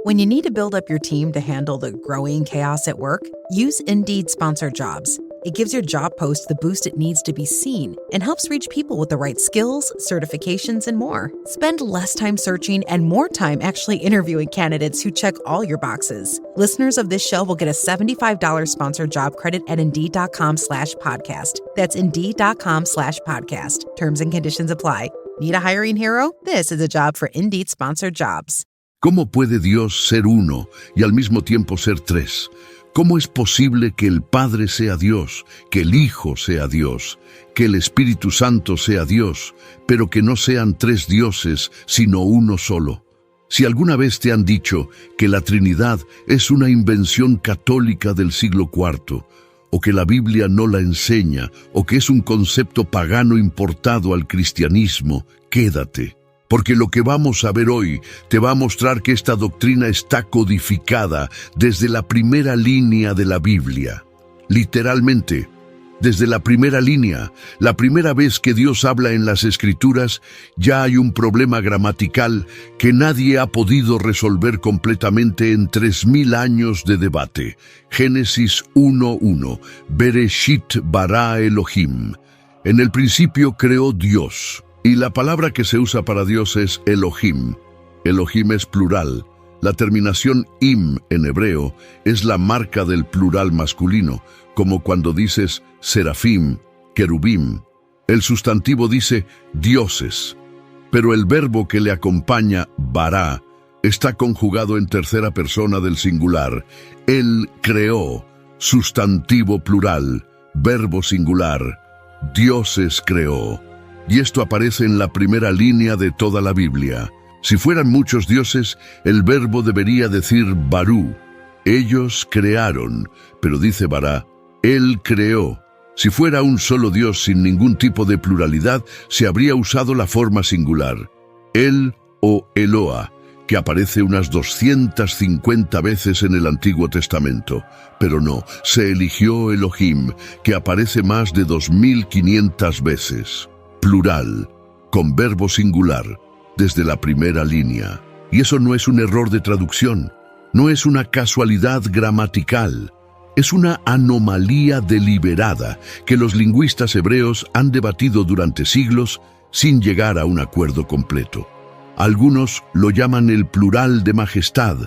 When you need to build up your team to handle the growing chaos at work, use Indeed Sponsored Jobs. It gives your job post the boost it needs to be seen and helps reach people with the right skills, certifications, and more. Spend less time searching and more time actually interviewing candidates who check all your boxes. Listeners of this show will get a $75 sponsored job credit at Indeed.com/podcast. That's Indeed.com/podcast. Terms and conditions apply. Need a hiring hero? This is a job for Indeed Sponsored Jobs. ¿Cómo puede Dios ser uno y al mismo tiempo ser tres? ¿Cómo es posible que el Padre sea Dios, que el Hijo sea Dios, que el Espíritu Santo sea Dios, pero que no sean tres dioses, sino uno solo? Si alguna vez te han dicho que la Trinidad es una invención católica del siglo IV, o que la Biblia no la enseña, o que es un concepto pagano importado al cristianismo, quédate. Porque lo que vamos a ver hoy te va a mostrar que esta doctrina está codificada desde la primera línea de la Biblia. Literalmente, desde la primera línea, la primera vez que Dios habla en las Escrituras, ya hay un problema gramatical que nadie ha podido resolver completamente en 3000 años de debate. Génesis 1:1, Bereshit bara Elohim. En el principio creó Dios. Y la palabra que se usa para Dios es Elohim. Elohim es plural. La terminación im en hebreo es la marca del plural masculino, como cuando dices serafim, querubim. El sustantivo dice dioses, pero el verbo que le acompaña, bara, está conjugado en tercera persona del singular. Él creó, sustantivo plural, verbo singular, dioses creó. Y esto aparece en la primera línea de toda la Biblia. Si fueran muchos dioses, el verbo debería decir barú. Ellos crearon, pero dice bará, Él creó. Si fuera un solo Dios sin ningún tipo de pluralidad, se habría usado la forma singular, Él o Eloa, que aparece unas 250 veces en el Antiguo Testamento. Pero no, se eligió Elohim, que aparece más de 2500 veces. Plural, con verbo singular, desde la primera línea. Y eso no es un error de traducción, no es una casualidad gramatical, es una anomalía deliberada que los lingüistas hebreos han debatido durante siglos sin llegar a un acuerdo completo. Algunos lo llaman el plural de majestad,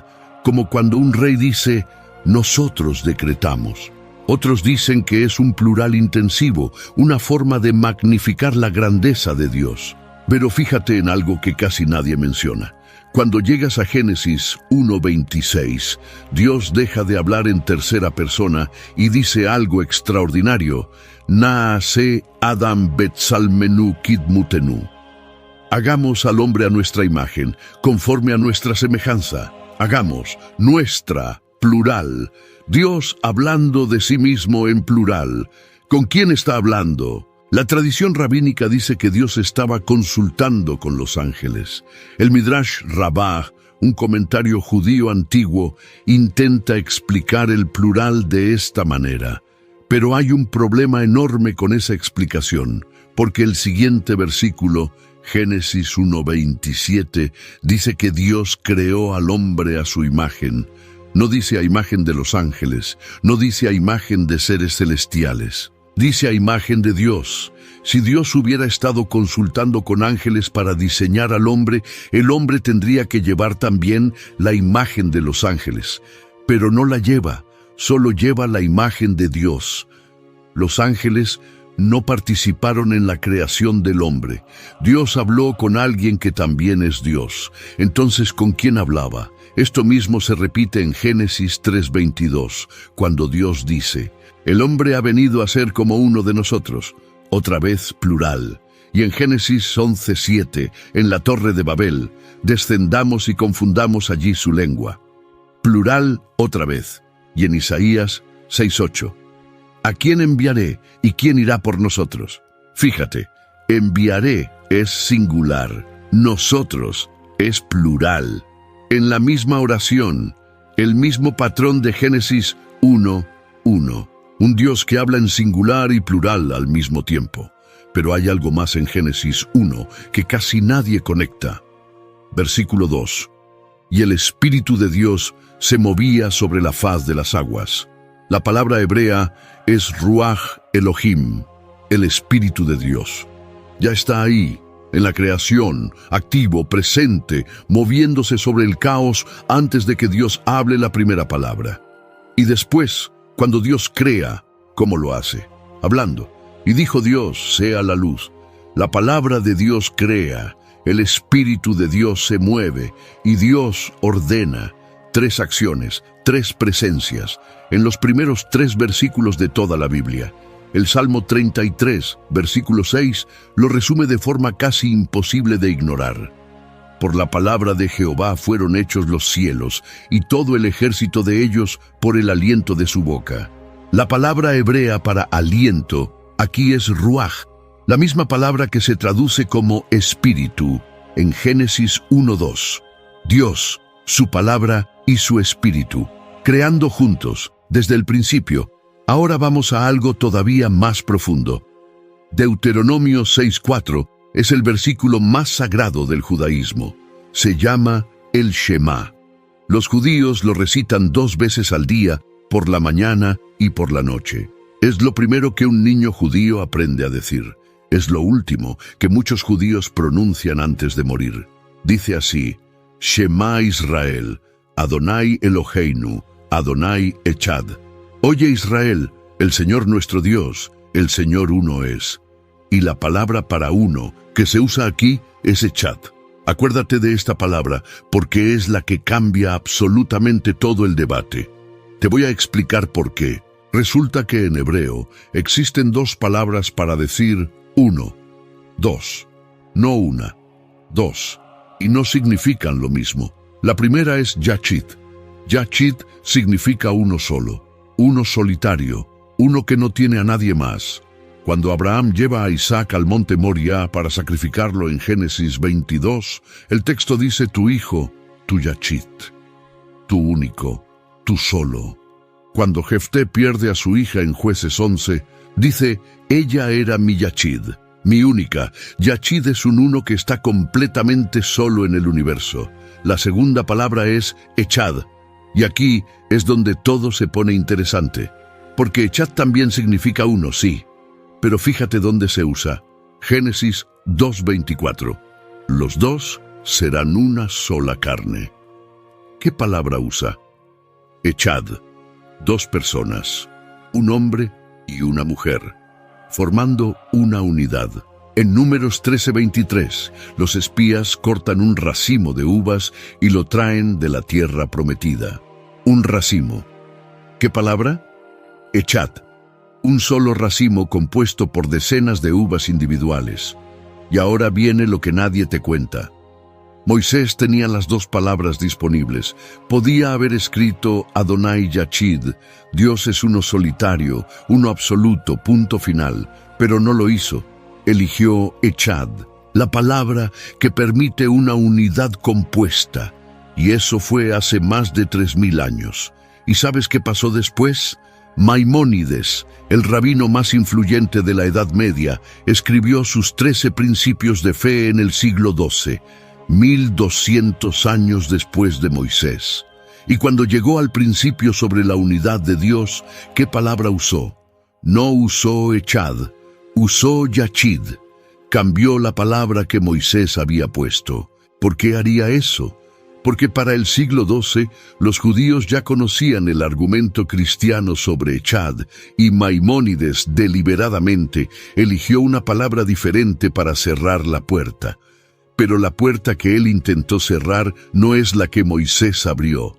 como cuando un rey dice, nosotros decretamos. Otros dicen que es un plural intensivo, una forma de magnificar la grandeza de Dios. Pero fíjate en algo que casi nadie menciona. Cuando llegas a Génesis 1:26, Dios deja de hablar en tercera persona y dice algo extraordinario. Naase Adam betzalmenu kidmutenu. Hagamos al hombre a nuestra imagen, conforme a nuestra semejanza. Hagamos nuestra, plural. Dios hablando de sí mismo en plural. ¿Con quién está hablando? La tradición rabínica dice que Dios estaba consultando con los ángeles. El Midrash Rabbah, un comentario judío antiguo, intenta explicar el plural de esta manera. Pero hay un problema enorme con esa explicación, porque el siguiente versículo, Génesis 1:27, dice que Dios creó al hombre a su imagen. No dice a imagen de los ángeles, no dice a imagen de seres celestiales. Dice a imagen de Dios. Si Dios hubiera estado consultando con ángeles para diseñar al hombre, el hombre tendría que llevar también la imagen de los ángeles. Pero no la lleva, solo lleva la imagen de Dios. Los ángeles no participaron en la creación del hombre. Dios habló con alguien que también es Dios. Entonces, ¿con quién hablaba? Esto mismo se repite en Génesis 3:22, cuando Dios dice, el hombre ha venido a ser como uno de nosotros, otra vez plural. Y en Génesis 11:7, en la Torre de Babel, descendamos y confundamos allí su lengua. Plural otra vez. Y en Isaías 6:8, ¿a quién enviaré y quién irá por nosotros? Fíjate, enviaré es singular, nosotros es plural. En la misma oración, el mismo patrón de Génesis 1:1. Un Dios que habla en singular y plural al mismo tiempo. Pero hay algo más en Génesis 1 que casi nadie conecta. Versículo 2. y el Espíritu de Dios se movía sobre la faz de las aguas. La palabra hebrea es Ruach Elohim, el Espíritu de Dios. Ya está ahí, en la creación, activo, presente, moviéndose sobre el caos antes de que Dios hable la primera palabra. Y después, cuando Dios crea, ¿cómo lo hace? Hablando. Y dijo Dios, sea la luz. La palabra de Dios crea, el Espíritu de Dios se mueve y Dios ordena. 3 acciones, 3 presencias, en los primeros 3 versículos de toda la Biblia. El Salmo 33, versículo 6, lo resume de forma casi imposible de ignorar. Por la palabra de Jehová fueron hechos los cielos, y todo el ejército de ellos por el aliento de su boca. La palabra hebrea para aliento aquí es ruach, la misma palabra que se traduce como espíritu en Génesis 1:2. Dios, su palabra y su espíritu, creando juntos, desde el principio. Ahora vamos a algo todavía más profundo. Deuteronomio 6:4 es el versículo más sagrado del judaísmo. Se llama el Shema. Los judíos lo recitan 2 veces al día, por la mañana y por la noche. Es lo primero que un niño judío aprende a decir. Es lo último que muchos judíos pronuncian antes de morir. Dice así: Shema Israel, Adonai Eloheinu, Adonai Echad. Oye Israel, el Señor nuestro Dios, el Señor uno es. Y la palabra para uno que se usa aquí es Echad. Acuérdate de esta palabra porque es la que cambia absolutamente todo el debate. Te voy a explicar por qué. Resulta que en hebreo existen 2 palabras para decir uno, 2, no una, 2, y no significan lo mismo. La primera es Yachid. Yachid significa uno solo, uno solitario, uno que no tiene a nadie más. Cuando Abraham lleva a Isaac al monte Moria para sacrificarlo en Génesis 22, el texto dice tu hijo, tu Yachid, tu único, tu solo. Cuando Jefté pierde a su hija en Jueces 11, dice, ella era mi Yachid, mi única. Yachid es un uno que está completamente solo en el universo. La segunda palabra es Echad, y aquí es donde todo se pone interesante, porque Echad también significa uno, sí, pero fíjate dónde se usa. Génesis 2:24. Los 2 serán una sola carne. ¿Qué palabra usa? Echad. 2 personas, un hombre y una mujer, formando una unidad. En Números 13:23, los espías cortan un racimo de uvas y lo traen de la tierra prometida. Un racimo. ¿Qué palabra? Echad. Un solo racimo compuesto por decenas de uvas individuales. Y ahora viene lo que nadie te cuenta. Moisés tenía las 2 palabras disponibles. Podía haber escrito Adonai Yachid, Dios es uno solitario, uno absoluto, punto final, pero no lo hizo. Eligió Echad, la palabra que permite una unidad compuesta, y eso fue hace más de 3000 años. ¿Y sabes qué pasó después? Maimónides, el rabino más influyente de la Edad Media, escribió sus 13 principios de fe en el siglo XII. 1200 años después de Moisés. Y cuando llegó al principio sobre la unidad de Dios, ¿qué palabra usó? No usó Echad, usó Yachid. Cambió la palabra que Moisés había puesto. ¿Por qué haría eso? Porque para el siglo XII los judíos ya conocían el argumento cristiano sobre Echad y Maimónides deliberadamente eligió una palabra diferente para cerrar la puerta. Pero la puerta que él intentó cerrar no es la que Moisés abrió.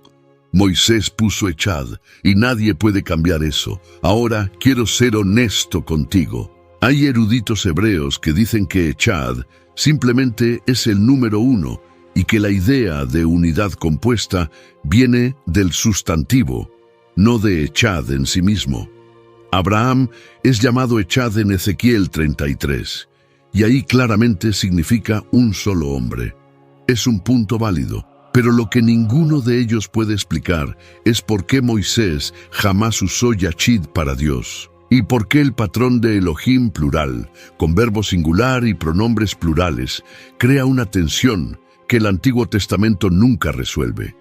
Moisés puso Echad, y nadie puede cambiar eso. Ahora quiero ser honesto contigo. Hay eruditos hebreos que dicen que Echad simplemente es el número 1 y que la idea de unidad compuesta viene del sustantivo, no de Echad en sí mismo. Abraham es llamado Echad en Ezequiel 33. Y ahí claramente significa un solo hombre. Es un punto válido, pero lo que ninguno de ellos puede explicar es por qué Moisés jamás usó Yachid para Dios, y por qué el patrón de Elohim plural, con verbo singular y pronombres plurales, crea una tensión que el Antiguo Testamento nunca resuelve.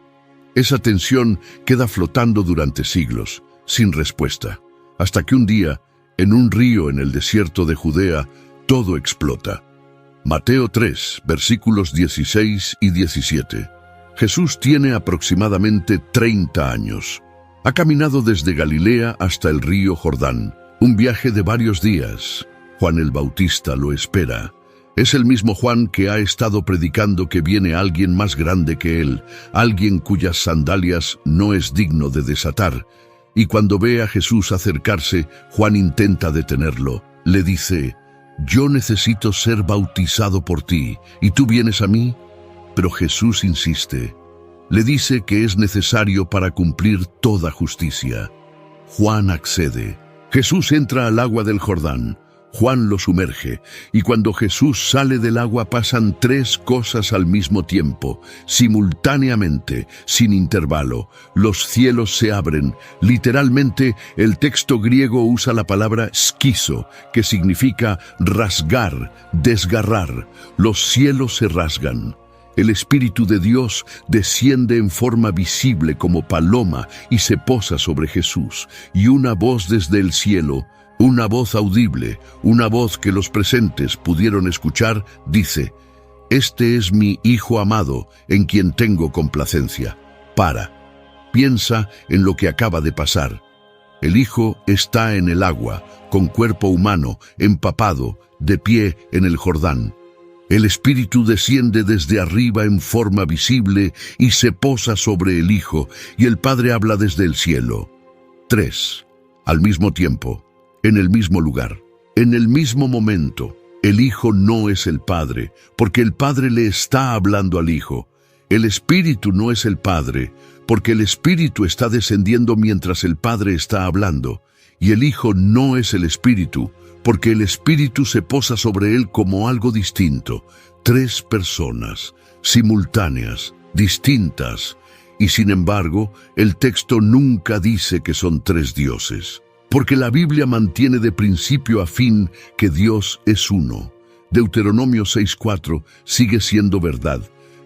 Esa tensión queda flotando durante siglos, sin respuesta, hasta que un día, en un río en el desierto de Judea, todo explota. Mateo 3, versículos 16 y 17. Jesús tiene aproximadamente 30 años. Ha caminado desde Galilea hasta el río Jordán, un viaje de varios días. Juan el Bautista lo espera. Es el mismo Juan que ha estado predicando que viene alguien más grande que él, alguien cuyas sandalias no es digno de desatar. Y cuando ve a Jesús acercarse, Juan intenta detenerlo. Le dice: «Yo necesito ser bautizado por ti, ¿y tú vienes a mí?». Pero Jesús insiste. Le dice que es necesario para cumplir toda justicia. Juan accede. Jesús entra al agua del Jordán. Juan lo sumerge, y cuando Jesús sale del agua pasan tres cosas al mismo tiempo, simultáneamente, sin intervalo. Los cielos se abren. Literalmente, el texto griego usa la palabra skizo, que significa rasgar, desgarrar. Los cielos se rasgan. El Espíritu de Dios desciende en forma visible como paloma y se posa sobre Jesús, y una voz desde el cielo, una voz audible, una voz que los presentes pudieron escuchar, dice: «Este es mi Hijo amado, en quien tengo complacencia». Piensa en lo que acaba de pasar. El Hijo está en el agua, con cuerpo humano, empapado, de pie en el Jordán. El Espíritu desciende desde arriba en forma visible y se posa sobre el Hijo, y el Padre habla desde el cielo. 3. Al mismo tiempo, en el mismo lugar, en el mismo momento, el Hijo no es el Padre, porque el Padre le está hablando al Hijo. El Espíritu no es el Padre, porque el Espíritu está descendiendo mientras el Padre está hablando. Y el Hijo no es el Espíritu, porque el Espíritu se posa sobre él como algo distinto. Tres personas, simultáneas, distintas. Y sin embargo, el texto nunca dice que son tres dioses. Porque la Biblia mantiene de principio a fin que Dios es uno. Deuteronomio 6:4 sigue siendo verdad,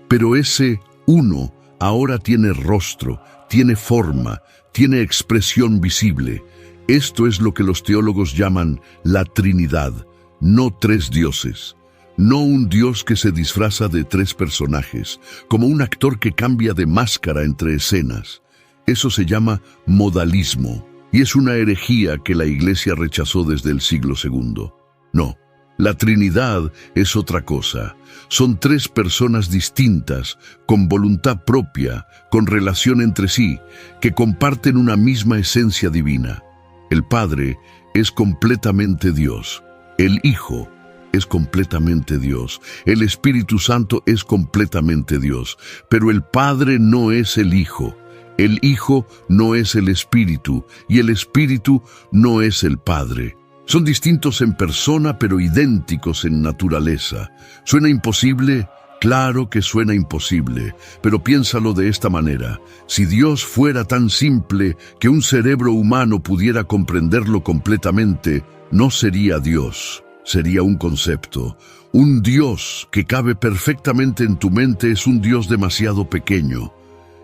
pero ese uno ahora tiene rostro, tiene forma, tiene expresión visible. Esto es lo que los teólogos llaman la Trinidad, no tres dioses. No un Dios que se disfraza de tres personajes, como un actor que cambia de máscara entre escenas. Eso se llama modalismo. Y es una herejía que la Iglesia rechazó desde el siglo II. No, la Trinidad es otra cosa. Son tres personas distintas, con voluntad propia, con relación entre sí, que comparten una misma esencia divina. El Padre es completamente Dios. El Hijo es completamente Dios. El Espíritu Santo es completamente Dios. Pero el Padre no es el Hijo. El Hijo no es el Espíritu, y el Espíritu no es el Padre. Son distintos en persona, pero idénticos en naturaleza. ¿Suena imposible? Claro que suena imposible, pero piénsalo de esta manera. Si Dios fuera tan simple que un cerebro humano pudiera comprenderlo completamente, no sería Dios, sería un concepto. Un Dios que cabe perfectamente en tu mente es un Dios demasiado pequeño.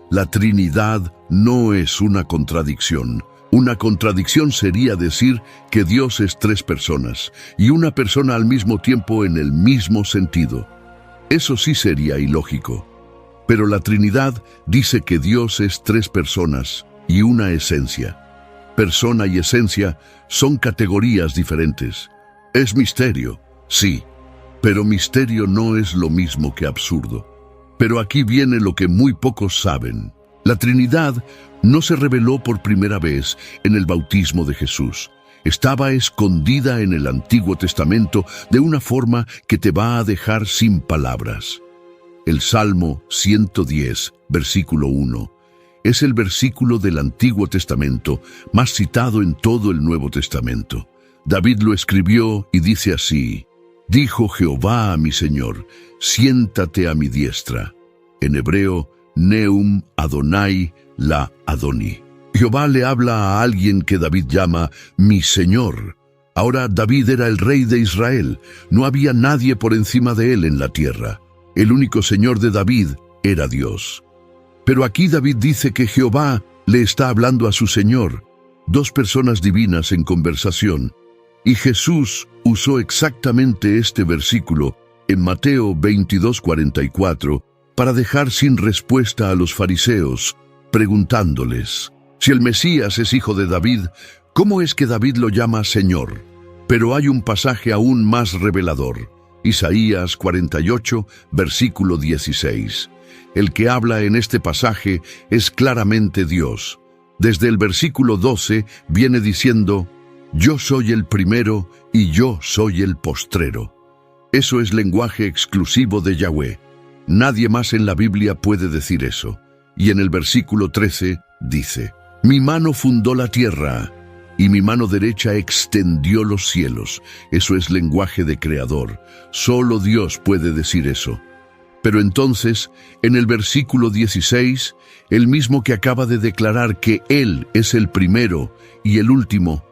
La Trinidad no es una contradicción. Una contradicción sería decir que Dios es tres personas y una persona al mismo tiempo en el mismo sentido. Eso sí sería ilógico. Pero la Trinidad dice que Dios es tres personas y una esencia. Persona y esencia son categorías diferentes. Es misterio, sí, pero misterio no es lo mismo que absurdo. Pero aquí viene lo que muy pocos saben. La Trinidad no se reveló por primera vez en el bautismo de Jesús. Estaba escondida en el Antiguo Testamento de una forma que te va a dejar sin palabras. El Salmo 110, versículo 1, es el versículo del Antiguo Testamento más citado en todo el Nuevo Testamento. David lo escribió y dice así: «Dijo Jehová a mi Señor, siéntate a mi diestra». En hebreo, Neum Adonai la Adoni. Jehová le habla a alguien que David llama mi Señor. Ahora David era el rey de Israel. No había nadie por encima de él en la tierra. El único Señor de David era Dios. Pero aquí David dice que Jehová le está hablando a su Señor, dos personas divinas en conversación. Y Jesús usó exactamente este versículo en Mateo 22:44 para dejar sin respuesta a los fariseos, preguntándoles: si el Mesías es hijo de David, ¿cómo es que David lo llama Señor? Pero hay un pasaje aún más revelador. Isaías 48, versículo 16. El que habla en este pasaje es claramente Dios. Desde el versículo 12 viene diciendo: yo soy el primero y yo soy el postrero. Eso es lenguaje exclusivo de Yahweh. Nadie más en la Biblia puede decir eso. Y en el versículo 13 dice: mi mano fundó la tierra y mi mano derecha extendió los cielos. Eso es lenguaje de creador. Solo Dios puede decir eso. Pero entonces, en el versículo 16, el mismo que acaba de declarar que Él es el primero y el último,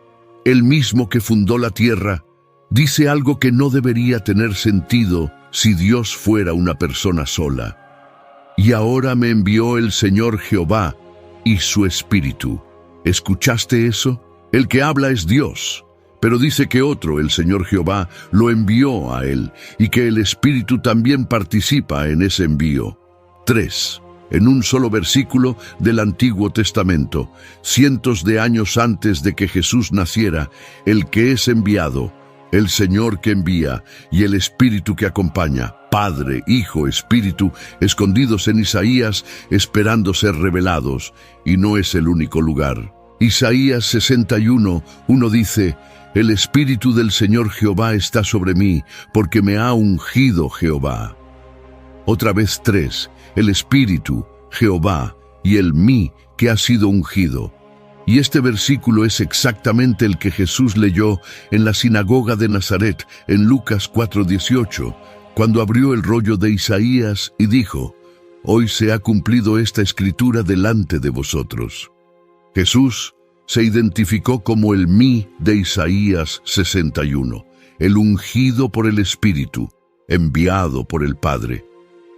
el mismo que fundó la tierra, dice algo que no debería tener sentido si Dios fuera una persona sola. Y ahora me envió el Señor Jehová y su Espíritu. ¿Escuchaste eso? El que habla es Dios, pero dice que otro, el Señor Jehová, lo envió a él, y que el Espíritu también participa en ese envío. 3. En un solo versículo del Antiguo Testamento, cientos de años antes de que Jesús naciera, el que es enviado, el Señor que envía y el Espíritu que acompaña, Padre, Hijo, Espíritu, escondidos en Isaías, esperando ser revelados, y no es el único lugar. Isaías 61:1 dice: el Espíritu del Señor Jehová está sobre mí, porque me ha ungido Jehová. Otra vez 3, el Espíritu, Jehová, y el mí, que ha sido ungido. Y este versículo es exactamente el que Jesús leyó en la sinagoga de Nazaret, en Lucas 4:18, cuando abrió el rollo de Isaías y dijo: hoy se ha cumplido esta escritura delante de vosotros. Jesús se identificó como el mí de Isaías 61, el ungido por el Espíritu, enviado por el Padre.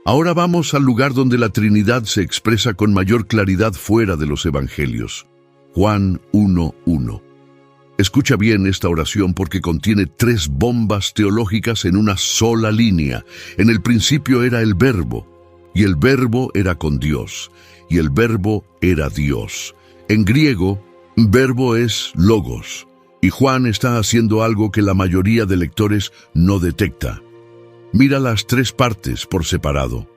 Ahora vamos al lugar donde la Trinidad se expresa con mayor claridad fuera de los Evangelios. Juan 1:1. Escucha bien esta oración porque contiene 3 bombas teológicas en una sola línea. En el principio era el Verbo, y el Verbo era con Dios, y el Verbo era Dios. En griego, verbo es logos, y Juan está haciendo algo que la mayoría de lectores no detecta. Mira las 3 partes por separado.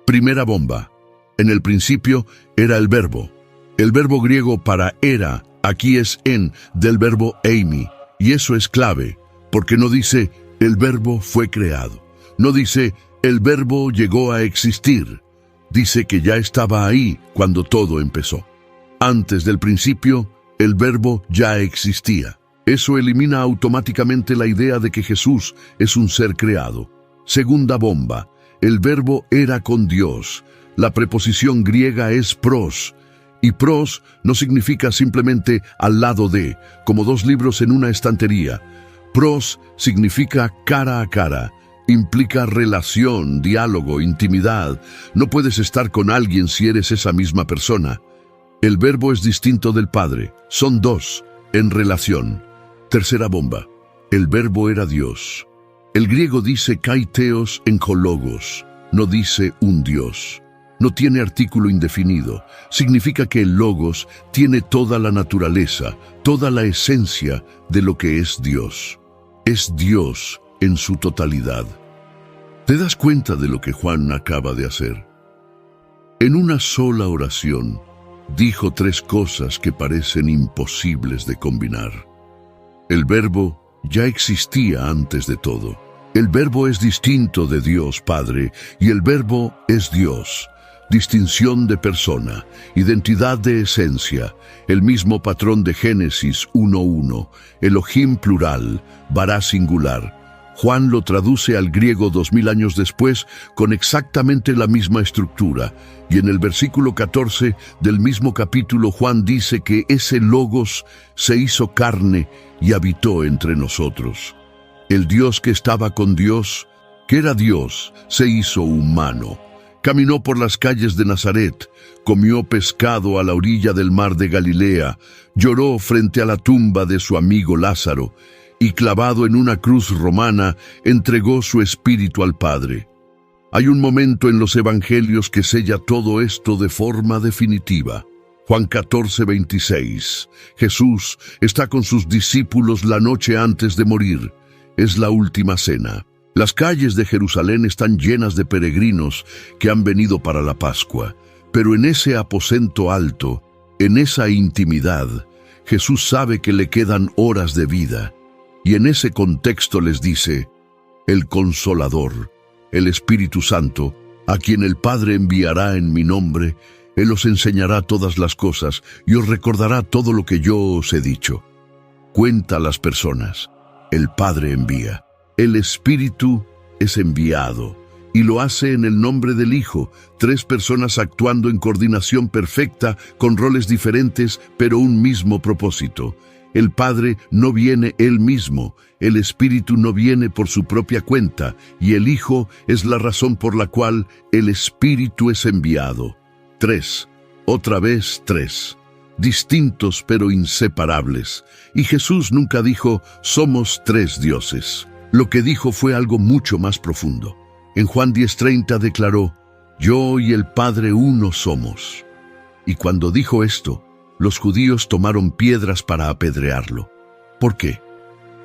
Primera bomba. En el principio era el verbo. El verbo griego para era, aquí es en, del verbo eimi, y eso es clave, porque no dice el verbo fue creado. No dice el verbo llegó a existir. Dice que ya estaba ahí cuando todo empezó. Antes del principio, el verbo ya existía. Eso elimina automáticamente la idea de que Jesús es un ser creado. Segunda bomba. El verbo era con Dios. La preposición griega es pros. Y pros no significa simplemente al lado de, como 2 libros en una estantería. Pros significa cara a cara. Implica relación, diálogo, intimidad. No puedes estar con alguien si eres esa misma persona. El verbo es distinto del Padre. Son 2, en relación. Tercera bomba. El verbo era Dios. El griego dice kaiteos en hologos. No dice un Dios. No tiene artículo indefinido. Significa que el logos tiene toda la naturaleza, toda la esencia de lo que es Dios. Es Dios en su totalidad. ¿Te das cuenta de lo que Juan acaba de hacer? En una sola oración, dijo 3 cosas que parecen imposibles de combinar. El verbo ya existía antes de todo. El verbo es distinto de Dios Padre y el verbo es Dios. Distinción de persona, identidad de esencia, el mismo patrón de Génesis 1:1, Elohim plural, Bará singular. Juan lo traduce al griego 2000 años después con exactamente la misma estructura, y en el versículo 14 del mismo capítulo Juan dice que ese logos se hizo carne y habitó entre nosotros. El Dios que estaba con Dios que era Dios, se hizo humano. Caminó por las calles de Nazaret, comió pescado a la orilla del mar de Galilea, lloró frente a la tumba de su amigo Lázaro, y clavado en una cruz romana, entregó su espíritu al Padre. Hay un momento en los evangelios que sella todo esto de forma definitiva. Juan 14:26. Jesús está con sus discípulos la noche antes de morir. Es la última cena. Las calles de Jerusalén están llenas de peregrinos que han venido para la Pascua. Pero en ese aposento alto, en esa intimidad, Jesús sabe que le quedan horas de vida. Y en ese contexto les dice: el Consolador, el Espíritu Santo, a quien el Padre enviará en mi nombre, Él os enseñará todas las cosas y os recordará todo lo que yo os he dicho. Cuenta a las personas. El Padre envía. El Espíritu es enviado y lo hace en el nombre del Hijo, 3 personas actuando en coordinación perfecta con roles diferentes pero un mismo propósito. El Padre no viene Él mismo, el Espíritu no viene por su propia cuenta y el Hijo es la razón por la cual el Espíritu es enviado. 3. Otra vez 3. Distintos pero inseparables. Y Jesús nunca dijo, somos 3 dioses. Lo que dijo fue algo mucho más profundo. En Juan 10:30 declaró, yo y el Padre uno somos. Y cuando dijo esto, los judíos tomaron piedras para apedrearlo. ¿Por qué?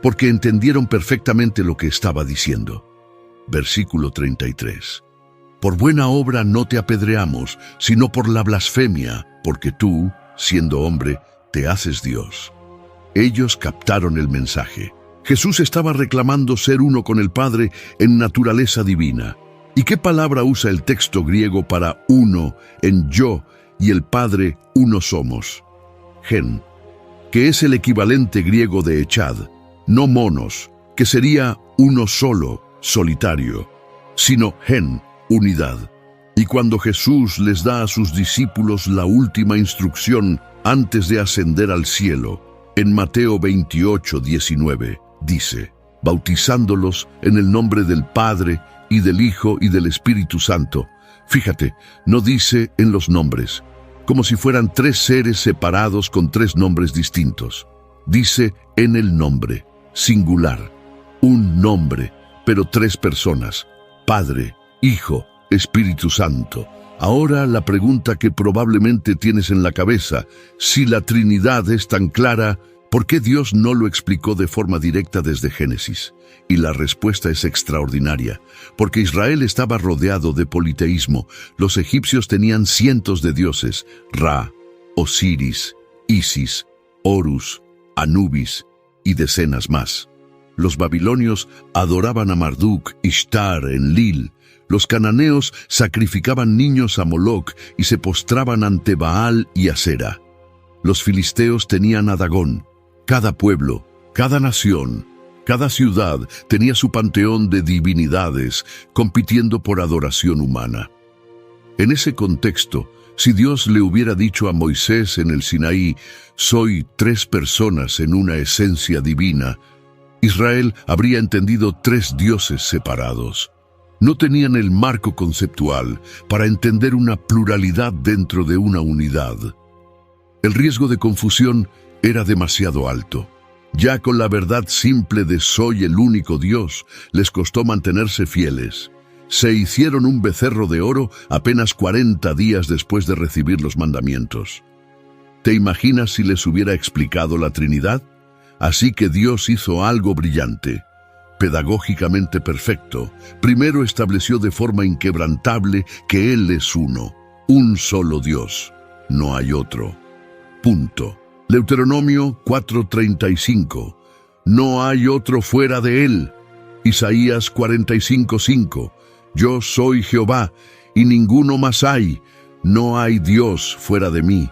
Porque entendieron perfectamente lo que estaba diciendo. Versículo 33. Por buena obra no te apedreamos, sino por la blasfemia, porque tú, siendo hombre, te haces Dios. Ellos captaron el mensaje. Jesús estaba reclamando ser uno con el Padre en naturaleza divina. ¿Y qué palabra usa el texto griego para uno en yo y el Padre uno somos? Gen, que es el equivalente griego de echad, no monos, que sería uno solo, solitario, sino gen, unidad. Y cuando Jesús les da a sus discípulos la última instrucción antes de ascender al cielo, en Mateo 28:19, dice, bautizándolos en el nombre del Padre y del Hijo y del Espíritu Santo. Fíjate, no dice en los nombres, como si fueran 3 seres separados con 3 nombres distintos. Dice en el nombre, singular, un nombre, pero 3 personas, Padre, Hijo, Espíritu Santo. Ahora la pregunta que probablemente tienes en la cabeza, si la Trinidad es tan clara, ¿por qué Dios no lo explicó de forma directa desde Génesis? Y la respuesta es extraordinaria, porque Israel estaba rodeado de politeísmo. Los egipcios tenían cientos de dioses, Ra, Osiris, Isis, Horus, Anubis y decenas más. Los babilonios adoraban a Marduk, Ishtar, Enlil. Los cananeos sacrificaban niños a Moloc y se postraban ante Baal y Asera. Los filisteos tenían a Dagón. Cada pueblo, cada nación, cada ciudad tenía su panteón de divinidades compitiendo por adoración humana. En ese contexto, si Dios le hubiera dicho a Moisés en el Sinaí, soy 3 personas en una esencia divina, Israel habría entendido 3 dioses separados. No tenían el marco conceptual para entender una pluralidad dentro de una unidad. El riesgo de confusión era demasiado alto. Ya con la verdad simple de soy el único Dios, les costó mantenerse fieles. Se hicieron un becerro de oro apenas 40 días después de recibir los mandamientos. ¿Te imaginas si les hubiera explicado la Trinidad? Así que Dios hizo algo brillante, pedagógicamente perfecto. Primero estableció de forma inquebrantable que Él es uno, un solo Dios, no hay otro. Punto. Deuteronomio 4:35. No hay otro fuera de Él. Isaías 45:5. Yo soy Jehová, y ninguno más hay. No hay Dios fuera de mí.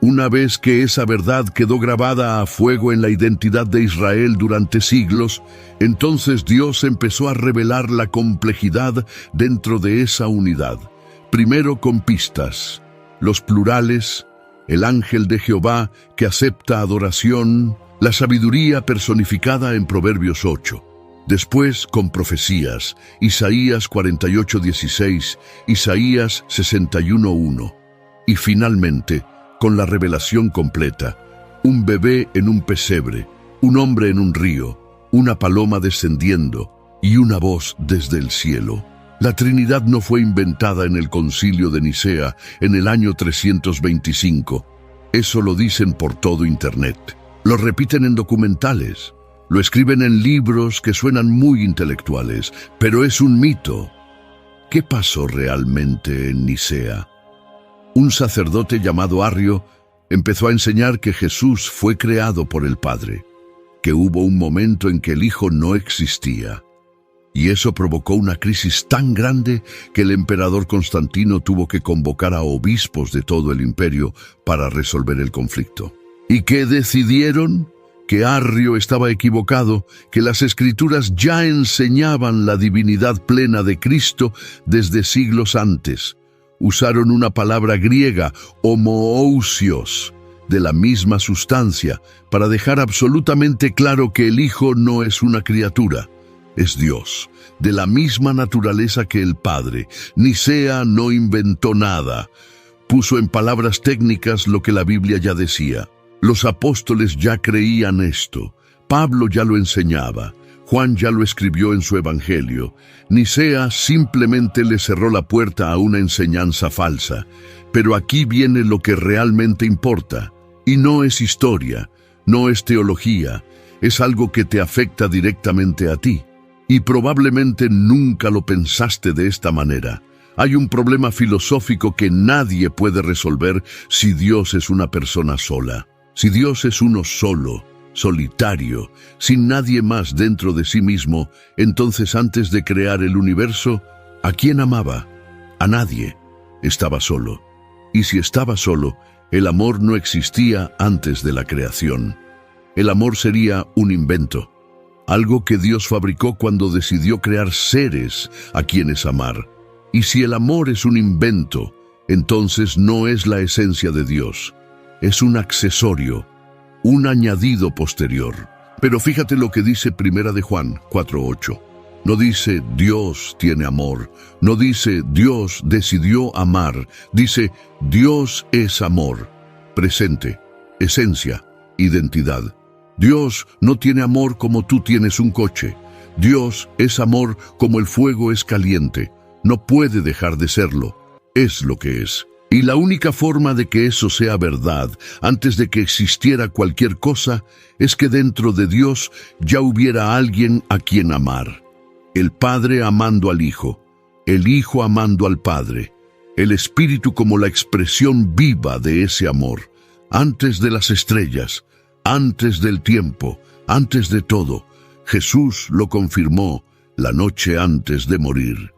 Una vez que esa verdad quedó grabada a fuego en la identidad de Israel durante siglos, entonces Dios empezó a revelar la complejidad dentro de esa unidad. Primero con pistas, los plurales, el ángel de Jehová que acepta adoración, la sabiduría personificada en Proverbios 8. Después con profecías, Isaías 48:16, Isaías 61:1. Y finalmente, con la revelación completa, un bebé en un pesebre, un hombre en un río, una paloma descendiendo y una voz desde el cielo. La Trinidad no fue inventada en el Concilio de Nicea en el año 325. Eso lo dicen por todo Internet. Lo repiten en documentales. Lo escriben en libros que suenan muy intelectuales, pero es un mito. ¿Qué pasó realmente en Nicea? Un sacerdote llamado Arrio empezó a enseñar que Jesús fue creado por el Padre, que hubo un momento en que el Hijo no existía. Y eso provocó una crisis tan grande que el emperador Constantino tuvo que convocar a obispos de todo el imperio para resolver el conflicto. ¿Y qué decidieron? Que Arrio estaba equivocado, que las Escrituras ya enseñaban la divinidad plena de Cristo desde siglos antes. Usaron una palabra griega, homoousios, de la misma sustancia, para dejar absolutamente claro que el Hijo no es una criatura. Es Dios, de la misma naturaleza que el Padre. Nicea no inventó nada. Puso en palabras técnicas lo que la Biblia ya decía. Los apóstoles ya creían esto. Pablo ya lo enseñaba. Juan ya lo escribió en su Evangelio. Nicea simplemente le cerró la puerta a una enseñanza falsa. Pero aquí viene lo que realmente importa. Y no es historia, no es teología. Es algo que te afecta directamente a ti. Y probablemente nunca lo pensaste de esta manera. Hay un problema filosófico que nadie puede resolver si Dios es una persona sola. Si Dios es uno solo, solitario, sin nadie más dentro de sí mismo, entonces antes de crear el universo, ¿a quién amaba? A nadie. Estaba solo. Y si estaba solo, el amor no existía antes de la creación. El amor sería un invento. Algo que Dios fabricó cuando decidió crear seres a quienes amar. Y si el amor es un invento, entonces no es la esencia de Dios. Es un accesorio, un añadido posterior. Pero fíjate lo que dice Primera de Juan 4:8. No dice Dios tiene amor, no dice Dios decidió amar, dice Dios es amor. Presente, esencia, identidad. Dios no tiene amor como tú tienes un coche. Dios es amor como el fuego es caliente. No puede dejar de serlo. Es lo que es. Y la única forma de que eso sea verdad, antes de que existiera cualquier cosa, es que dentro de Dios ya hubiera alguien a quien amar. El Padre amando al Hijo, el Hijo amando al Padre, el Espíritu como la expresión viva de ese amor, antes de las estrellas, antes del tiempo, antes de todo. Jesús lo confirmó la noche antes de morir.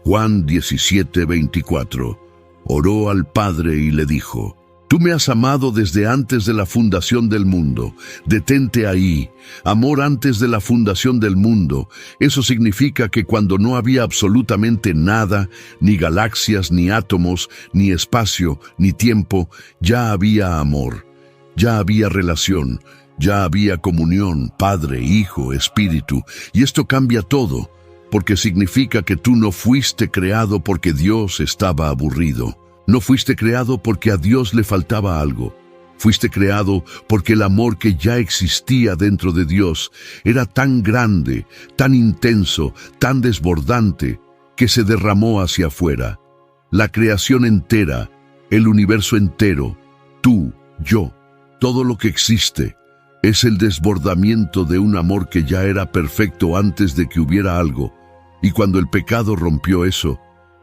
Juan 17:24. Oró al Padre y le dijo: Tú me has amado desde antes de la fundación del mundo. Detente ahí. Amor antes de la fundación del mundo. Eso significa que cuando no había absolutamente nada, ni galaxias, ni átomos, ni espacio, ni tiempo, ya había amor. Ya había relación. Ya había comunión, Padre, Hijo, Espíritu. Y esto cambia todo, porque significa que tú no fuiste creado porque Dios estaba aburrido. No fuiste creado porque a Dios le faltaba algo. Fuiste creado porque el amor que ya existía dentro de Dios era tan grande, tan intenso, tan desbordante, que se derramó hacia afuera. La creación entera, el universo entero, tú, yo, todo lo que existe, es el desbordamiento de un amor que ya era perfecto antes de que hubiera algo. Y cuando el pecado rompió eso,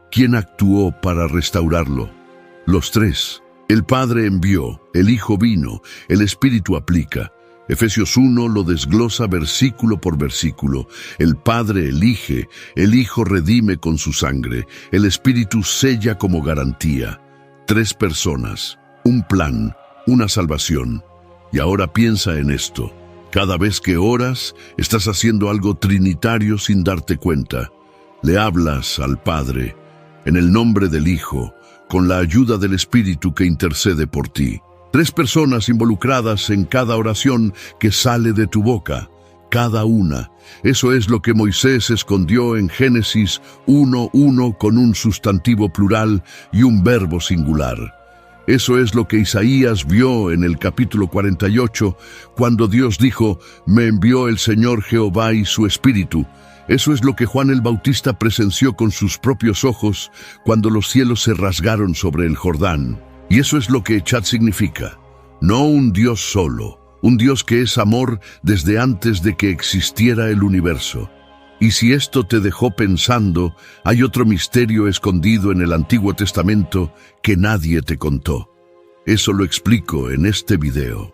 ¿quién actuó para restaurarlo? Los tres. El Padre envió, el Hijo vino, el Espíritu aplica. Efesios 1 lo desglosa versículo por versículo. El Padre elige, el Hijo redime con su sangre, el Espíritu sella como garantía. Tres personas, un plan, una salvación. Y ahora piensa en esto. Cada vez que oras, estás haciendo algo trinitario sin darte cuenta. Le hablas al Padre, en el nombre del Hijo, con la ayuda del Espíritu que intercede por ti. Tres personas involucradas en cada oración que sale de tu boca. cada una. Eso es lo que Moisés escondió en Génesis 1:1 con un sustantivo plural y un verbo singular. Eso es lo que Isaías vio en el capítulo 48, cuando Dios dijo: «Me envió el Señor Jehová y su Espíritu». Eso es lo que Juan el Bautista presenció con sus propios ojos cuando los cielos se rasgaron sobre el Jordán. Y eso es lo que Echad significa. No un Dios solo, un Dios que es amor desde antes de que existiera el universo. Y si esto te dejó pensando, hay otro misterio escondido en el Antiguo Testamento que nadie te contó. Eso lo explico en este video.